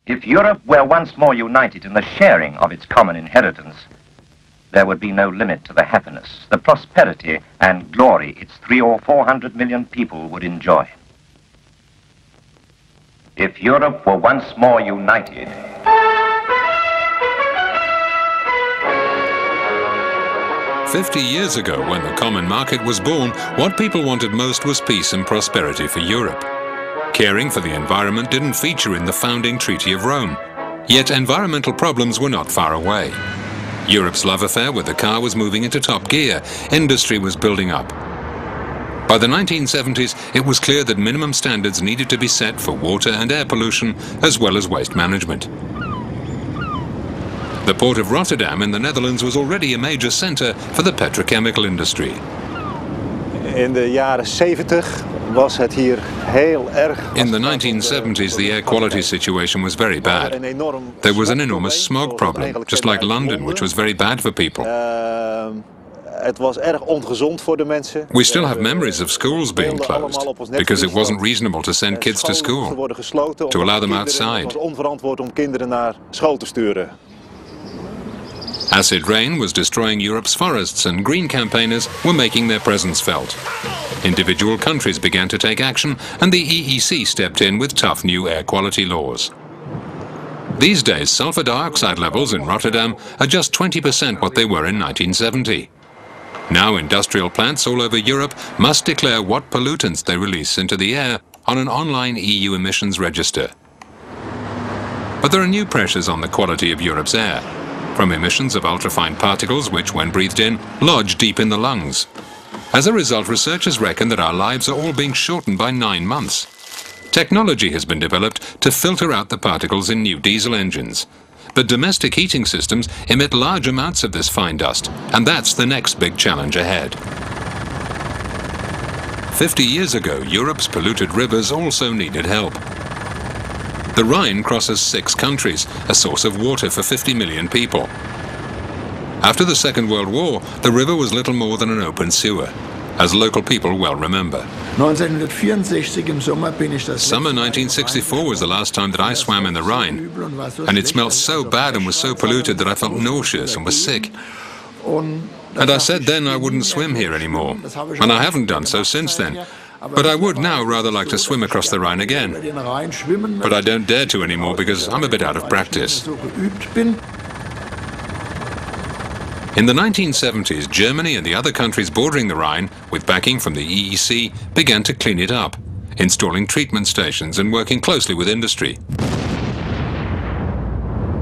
If Europe were once more united in the sharing of its common inheritance, there would be no limit to the happiness, the prosperity and glory its 300 or 400 million people would enjoy. If Europe were once more united, "50 years ago, when the common market was born, what people wanted most was peace and prosperity for Europe. Caring for the environment didn't feature in the founding Treaty of Rome. Yet environmental problems were not far away. Europe's love affair with the car was moving into top gear. Industry was building up. By the 1970s, it was clear that minimum standards needed to be set for water and air pollution, as well as waste management. The port of Rotterdam in the Netherlands was already a major center for the petrochemical industry. In de jaren 70 was het hier heel erg. In the 1970s, the air quality situation was very bad. There was an enormous smog problem, just like London, which was very bad for people. Het was erg ongezond voor de mensen. We still have memories of schools being closed because it wasn't reasonable to send kids to school, to allow them outside. Het was onverantwoord om kinderen naar school te sturen. Acid rain was destroying Europe's forests, and green campaigners were making their presence felt. Individual countries began to take action, and the EEC stepped in with tough new air quality laws. These days, sulfur dioxide levels in Rotterdam are just 20% what they were in 1970. Now industrial plants all over Europe must declare what pollutants they release into the air on an online EU emissions register. But there are new pressures on the quality of Europe's air, from emissions of ultrafine particles which, when breathed in, lodge deep in the lungs. As a result, researchers reckon that our lives are all being shortened by 9 months. Technology has been developed to filter out the particles in new diesel engines. But domestic heating systems emit large amounts of this fine dust, and that's the next big challenge ahead. 50 years ago, Europe's polluted rivers also needed help. The Rhine crosses 6 countries, a source of water for 50 million people. After the Second World War, the river was little more than an open sewer, as local people well remember. Summer 1964 was the last time that I swam in the Rhine, and it smelled so bad and was so polluted that I felt nauseous and was sick. And I said then I wouldn't swim here anymore, and I haven't done so since then. But I would now rather like to swim across the Rhine again. But I don't dare to anymore because I'm a bit out of practice. In the 1970s, Germany and the other countries bordering the Rhine, with backing from the EEC, began to clean it up, installing treatment stations and working closely with industry.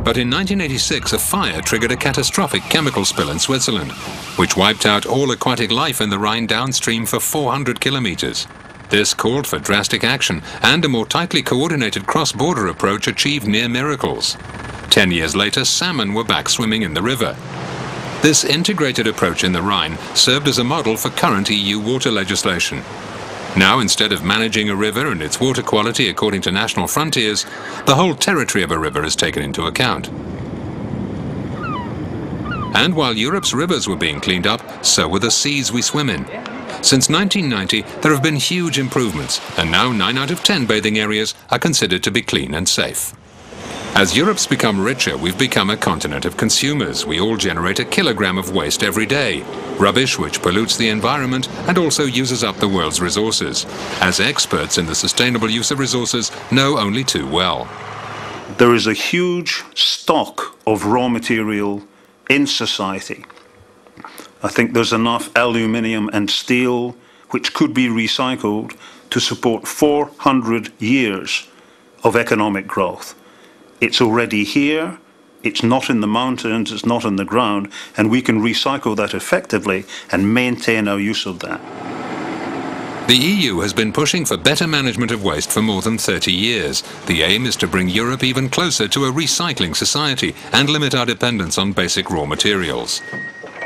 But in 1986, a fire triggered a catastrophic chemical spill in Switzerland, which wiped out all aquatic life in the Rhine downstream for 400 kilometers. This called for drastic action, and a more tightly coordinated cross-border approach achieved near miracles. 10 years later, salmon were back swimming in the river. This integrated approach in the Rhine served as a model for current EU water legislation. Now, instead of managing a river and its water quality according to national frontiers, the whole territory of a river is taken into account. And while Europe's rivers were being cleaned up, so were the seas we swim in. Since 1990, there have been huge improvements, and now 9 out of 10 bathing areas are considered to be clean and safe. As Europe's become richer, we've become a continent of consumers. We all generate a kilogram of waste every day. Rubbish which pollutes the environment and also uses up the world's resources, as experts in the sustainable use of resources know only too well. There is a huge stock of raw material in society. I think there's enough aluminium and steel which could be recycled to support 400 years of economic growth. It's already here, it's not in the mountains, it's not in the ground, and we can recycle that effectively and maintain our use of that. The EU has been pushing for better management of waste for more than 30 years. The aim is to bring Europe even closer to a recycling society and limit our dependence on basic raw materials.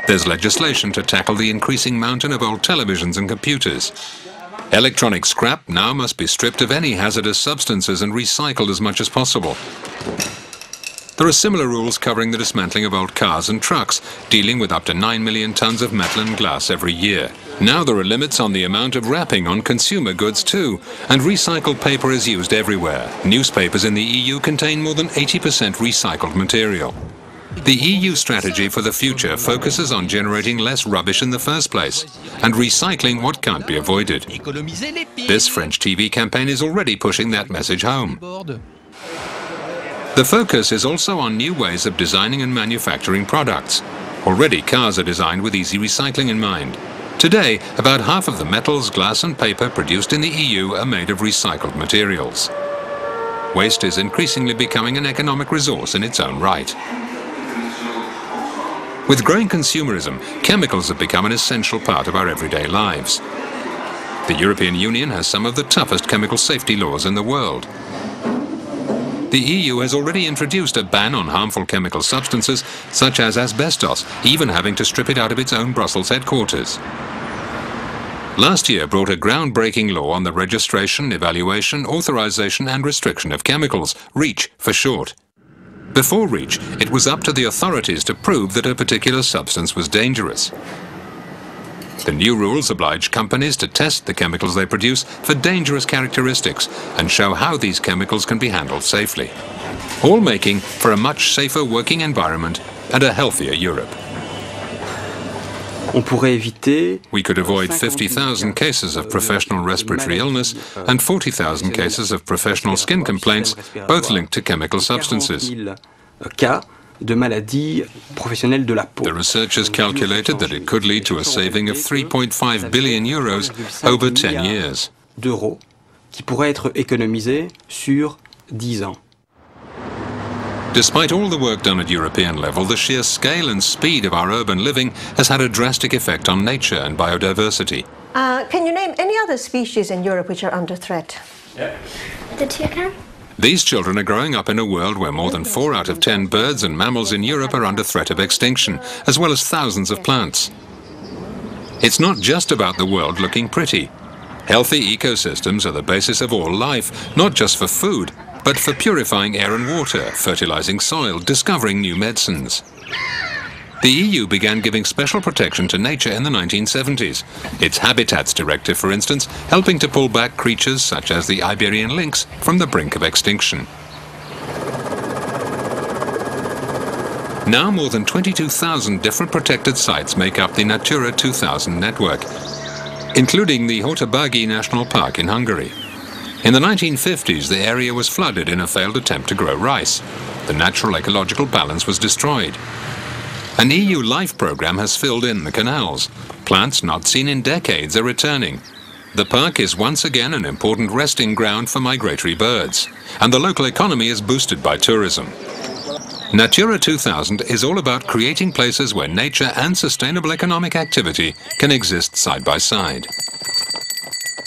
There's legislation to tackle the increasing mountain of old televisions and computers. Electronic scrap now must be stripped of any hazardous substances and recycled as much as possible. There are similar rules covering the dismantling of old cars and trucks, dealing with up to 9 million tons of metal and glass every year. Now there are limits on the amount of wrapping on consumer goods too, and recycled paper is used everywhere. Newspapers in the EU contain more than 80% recycled material. The EU strategy for the future focuses on generating less rubbish in the first place and recycling what can't be avoided. This French TV campaign is already pushing that message home. The focus is also on new ways of designing and manufacturing products. Already cars are designed with easy recycling in mind. Today, about half of the metals, glass and paper produced in the EU are made of recycled materials. Waste is increasingly becoming an economic resource in its own right. With growing consumerism, chemicals have become an essential part of our everyday lives. The European Union has some of the toughest chemical safety laws in the world. The EU has already introduced a ban on harmful chemical substances such as asbestos, even having to strip it out of its own Brussels headquarters. Last year brought a groundbreaking law on the registration, evaluation, authorization and restriction of chemicals, REACH for short. Before REACH, it was up to the authorities to prove that a particular substance was dangerous. The new rules oblige companies to test the chemicals they produce for dangerous characteristics and show how these chemicals can be handled safely, all making for a much safer working environment and a healthier Europe. We could avoid 50,000 cases of professional respiratory illness and 40,000 cases of professional skin complaints, both linked to chemical substances. The researchers calculated that it could lead to a saving of 3.5 billion euros over 10 years. Despite all the work done at European level, the sheer scale and speed of our urban living has had a drastic effect on nature and biodiversity. Can you name any other species in Europe which are under threat? Yeah. The toucan. These children are growing up in a world where more than 4 out of 10 birds and mammals in Europe are under threat of extinction, as well as thousands of plants. It's not just about the world looking pretty. Healthy ecosystems are the basis of all life, not just for food, but for purifying air and water, fertilizing soil, discovering new medicines. The EU began giving special protection to nature in the 1970s. Its Habitats Directive, for instance, helping to pull back creatures such as the Iberian lynx from the brink of extinction. Now more than 22,000 different protected sites make up the Natura 2000 network, including the Hortobágy National Park in Hungary. In the 1950s, the area was flooded in a failed attempt to grow rice. The natural ecological balance was destroyed. An EU LIFE program has filled in the canals. Plants not seen in decades are returning. The park is once again an important resting ground for migratory birds, and the local economy is boosted by tourism. Natura 2000 is all about creating places where nature and sustainable economic activity can exist side by side.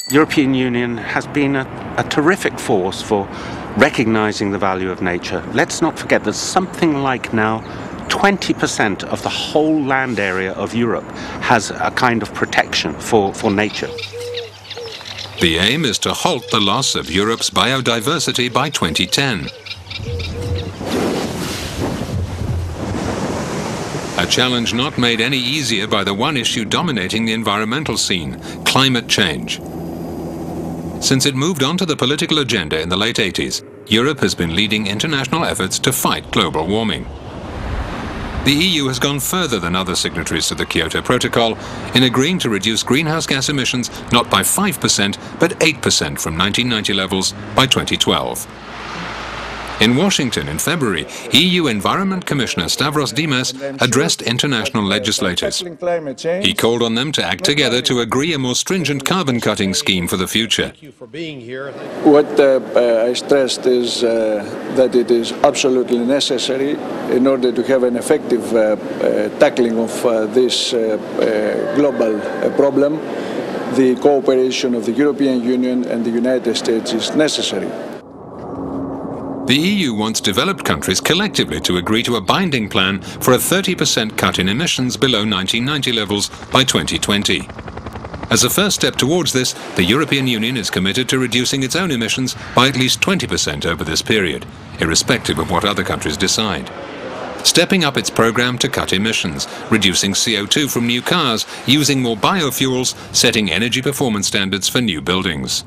European Union has been a terrific force for recognizing the value of nature. Let's not forget that something like now 20% of the whole land area of Europe has a kind of protection for nature. The aim is to halt the loss of Europe's biodiversity by 2010. A challenge not made any easier by the one issue dominating the environmental scene, climate change. Since it moved onto the political agenda in the late 80s, Europe has been leading international efforts to fight global warming. The EU has gone further than other signatories to the Kyoto Protocol in agreeing to reduce greenhouse gas emissions not by 5% but 8% from 1990 levels by 2012. In Washington in February, EU Environment Commissioner Stavros Dimas addressed international legislators. He called on them to act together to agree a more stringent carbon-cutting scheme for the future. What I stressed is that it is absolutely necessary in order to have an effective tackling of this global problem. The cooperation of the European Union and the United States is necessary. The EU wants developed countries collectively to agree to a binding plan for a 30% cut in emissions below 1990 levels by 2020. As a first step towards this, the European Union is committed to reducing its own emissions by at least 20% over this period, irrespective of what other countries decide. stepping up its program to cut emissions, reducing CO2 from new cars, using more biofuels, setting energy performance standards for new buildings.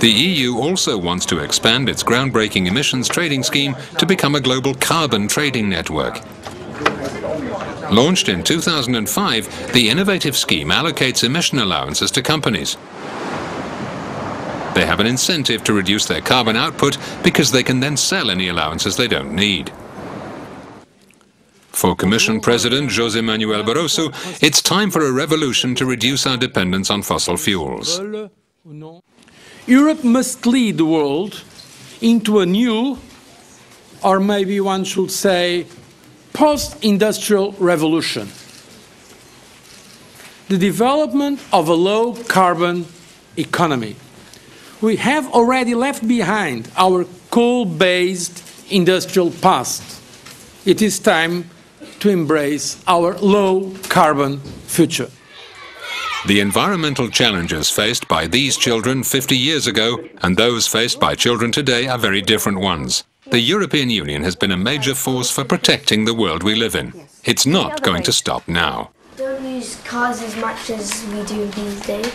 The EU also wants to expand its groundbreaking emissions trading scheme to become a global carbon trading network. Launched in 2005, the innovative scheme allocates emission allowances to companies. They have an incentive to reduce their carbon output because they can then sell any allowances they don't need. For Commission President José Manuel Barroso, it's time for a revolution to reduce our dependence on fossil fuels. Europe must lead the world into a new, or maybe one should say, post-industrial revolution. The development of a low-carbon economy. We have already left behind our coal-based industrial past. It is time to embrace our low-carbon future. The environmental challenges faced by these children 50 years ago and those faced by children today are very different ones. The European Union has been a major force for protecting the world we live in. It's not going to stop now. Don't use cars as much as we do these days.